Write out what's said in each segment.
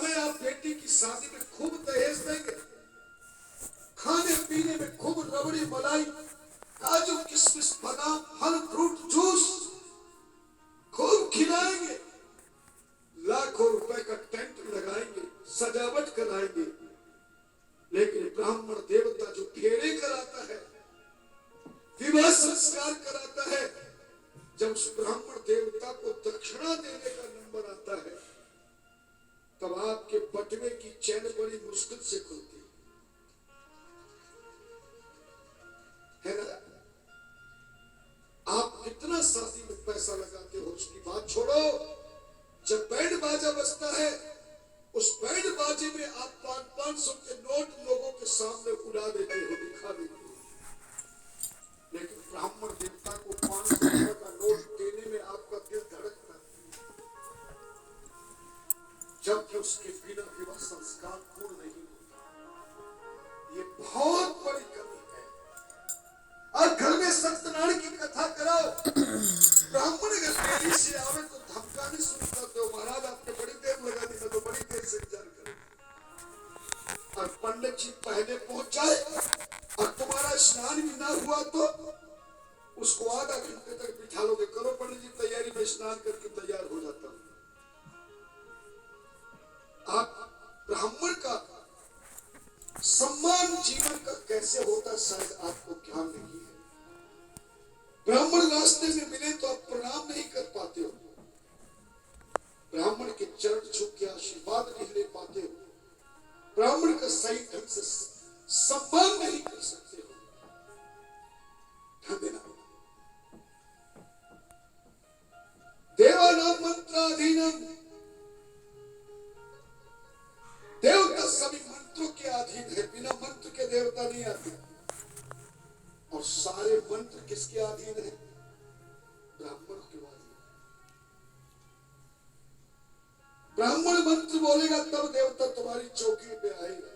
समय आप बेटी की शादी में खूब दहेज देंगे, खाने पीने में खूब रबड़ी मलाई काजू किशमिश बादाम फल फ्रूट जूस खूब खिलाएंगे, लाखों रुपए का टेंट लगाएंगे, सजावट कराएंगे। लेकिन ब्राह्मण देवता जो फेरे कराता है, विवाह संस्कार कराता है, जब उस ब्राह्मण देवता को दक्षिणा देने का नंबर आता है, तब आपके बटवे की चैन बड़ी मुश्किल से खुलती है ना। आप कितना शादी में पैसा लगाते हो उसकी बात छोड़ो, जब बैंड बाजा बजता है उस बैंड बाजे में आप 500 के नोट लोगों के सामने उड़ा देते हो, दिखा देते हो। लेकिन ब्राह्मण देवता को 500 रुपए का नोट देने में आपका दिल धड़कता है, जबकि उसके बिना विवाह संस्कार पूर्ण नहीं होता। ये बहुत बड़ी कमी है। और घर में सत्यनारायण की कथा कराओ, ब्राह्मण अगर देरी से आवे तो धमकाने शुरू करते हो, महाराज आपने बड़ी देर लगा दी, मैं तो बड़ी देर से इंतजार करूं। और पंडित जी पहले पहुंच जाए और तुम्हारा स्नान भी ना हुआ तो उसको आधा घंटे तक बिठा लोगे, करो पंडित जी तैयारी, में स्नान करके तैयार हो जाता हूं। आप ब्राह्मण का सम्मान जीवन का कैसे होता शायद आपको ज्ञान नहीं है। ब्राह्मण रास्ते में मिले तो आप प्रणाम नहीं कर पाते हो, ब्राह्मण के चरण छू के आशीर्वाद नहीं ले पाते हो, ब्राह्मण का सही ढंग से सम्मान नहीं कर सकते हो। ध्यान देना, देवानां मंत्राधीनम, देवता सभी मंत्रों के अधीन है, बिना मंत्र के देवता नहीं आते। और सारे मंत्र किसके अधीन है? ब्राह्मण के अधीन। ब्राह्मण मंत्र बोलेगा तब देवता तुम्हारी चौकी पे आएगा।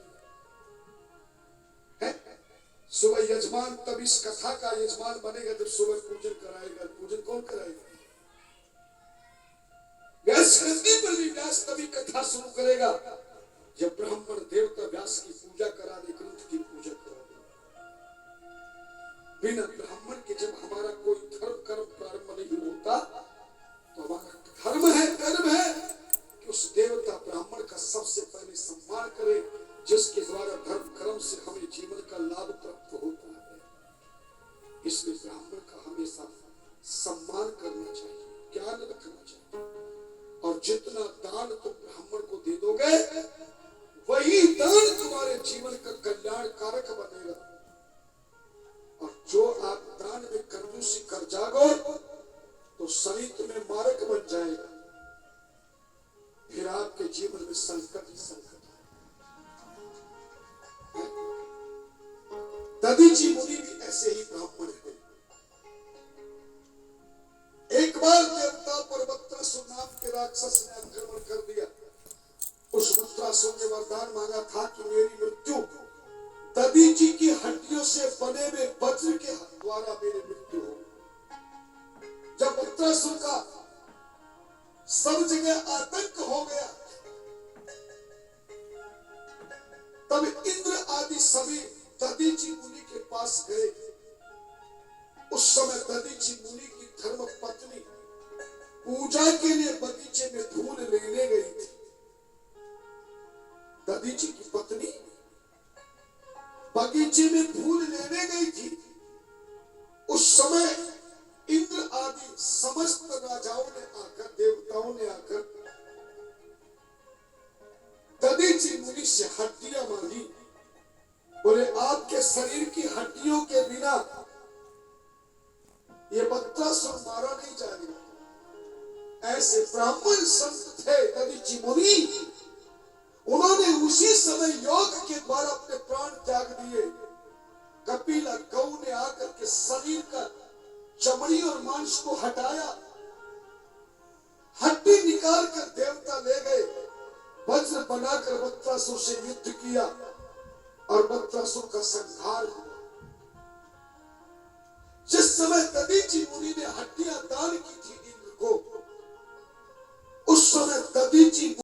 सुबह यजमान तब इस कथा का यजमान बनेगा जब सुबह पूजन कराएगा। पूजन कौन कराएगा? व्यास गद्दी पर भी व्यास तभी कथा शुरू करेगा जब ब्राह्मण देवता व्यास की पूजा करा दे, ग्रंथ की पूजा करा दे। बिना ब्राह्मण के जब हमारा कोई धर्म कर्म प्रारंभ नहीं होता तो हमारा धर्म है, कर्म है कि उस देवता ब्राह्मण का सबसे पहले सम्मान करें, जिसके द्वारा धर्म कर्म से हमें जीवन का लाभ प्राप्त होता है। इसलिए ब्राह्मण का हमेशा सम्मान करना चाहिए, ज्ञान रखना चाहिए। और जितना दान तुम ब्राह्मण को दे दोगे वही दान तुम्हारे जीवन का कल्याण कारक बनेगा। और जो आप दान में कंजूसी कर जागो तो शनि तुम्हें मारक बन जाएगा, फिर आपके जीवन में संकट ही संकट है। दधीची मुनि भी ऐसे ही ब्राह्मण है। एक बार देवता पर वृत्रासुर नाम के राक्षस ने आक्रमण कर दिया। उस वृत्रासुर ने वरदान मांगा था कि मेरी मृत्यु दधीची की हड्डियों से बने हुए वज्र के द्वारा मेरी मृत्यु हो। जब वृत्रासुर का सब जगह आतंक हो गया तब इंद्र आदि सभी दधीची मुनि के पास गए। उस समय दधीची मुनि की धर्म पत्नी पूजा के लिए बगीचे में फूल लेने गई थी। दधीची की पत्नी बगीचे में फूल लेने गई थी। उस समय इंद्र आदि समस्त राजाओं ने आकर, देवताओं ने आकर दधीची मुनि से हड्डियां मांगी। बोले आपके शरीर की हड्डियों के बिना ये वृत्रासुर मारा नहीं जाएगा। ऐसे ब्राह्मण संत थे दधीची मुनि, उन्होंने उसी समय योग के द्वारा अपने प्राण त्याग दिए। कपिला गौ ने आकर के शरीर का चमड़ी और मांस को हटाया, हड्डी निकाल कर देवता ले गए, वज्र बनाकर वृत्रासुर से युद्ध किया और वृत्रासुर का संहार हुआ। जिस समय दधीची मुनि ने हड्डियां दान की थी इंद्र को, उस समय दधीची